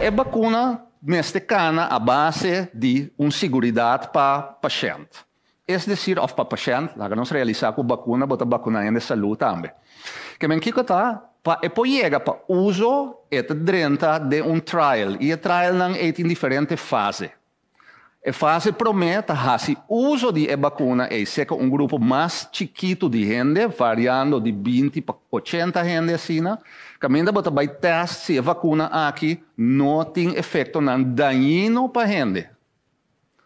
é vacuna mexicana a base de segurança para o paciente. É decir, para o paciente, lá que nós realizamos com vacuna, bota vacuna de saúde também. Que men kiko ta, depois chega para uso dentro de trial. E o trial não é em diferentes fases. A fase promete que o uso de vacuna é grupo mais chiquito de gente, variando de 20 para 80 gente assim. Caminha para vai testar se a vacuna aqui não tem efeito daninho para a gente.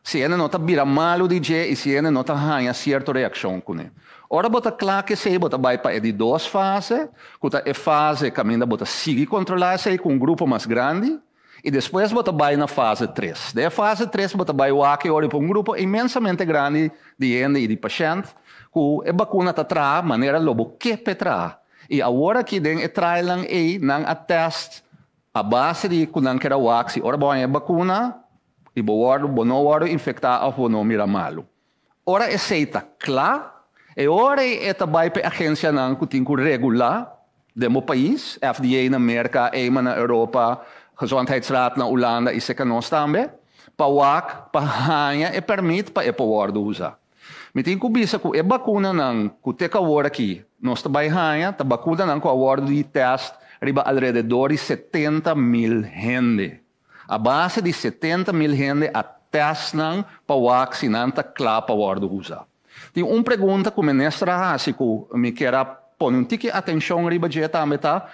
Se ele não vira malo de jeito e se ele não ganha certa reação com ele. Ora, bota claro que se bota vai para de duas fases, que a fase caminha bota sigue controlar se com grupo mais grande. E depois bota vai na fase 3. Da fase 3 bota vai o aqui ora para grupo imensamente grande de gente e de paciente, que a vacuna está tra maneira lobo que petra. E agora que den e trial é nang a test a base de kunang kera waxi ora bom a vacuna e bono infectar ou não mira malo. Ora é seita claro. E ora é vai para a agência nang que tem que regular demo país, FDA na América, EMA na Europa, Gezondheidsraad na Holanda e seca nós também, para WAC, para ganhar e permite para poder usar. Me tem que bisa que a vacuna não, que te agora aqui, nós também ganha, a vacuna não com a ordem de teste, riba alrededor de 70.000 gente. A base de 70.000 gente a teste não para WAC, se não está claro para ordem usar. Tem uma pergunta que me nestra assim que me quer pôr um tique atenção riba de também tá.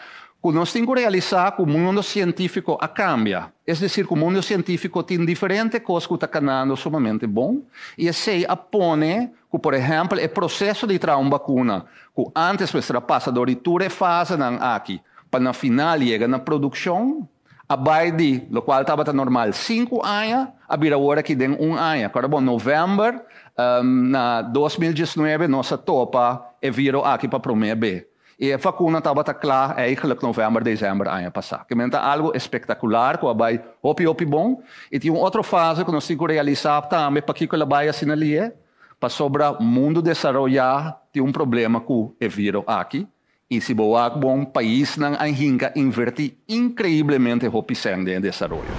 Que nós temos que realizar que o mundo científico cambia. É decir, que o mundo científico tem diferentes coisas que está caminhando sumamente bom. E se apone que, por exemplo, o processo de trazer uma vacuna, que antes era passado de toda fase aqui, para na final chegar na produção, a de, o qual estava normal 5 anos, a vira agora que tem 1 ano. Agora, bom, novembro, na 2019, nós topa e virou aqui para o primeiro B. E a vacuna estava clara eigenlijk novembro, dezembro ano passado. Que é algo espetacular, que vai hopi bom. E tem outra fase que nós temos que realizar também para que ela vai assinalar, para sobre o mundo desenvolver, tem problema com o vírus aqui. E se o bom país não invertir incrivelmente hopi em desenvolvimento.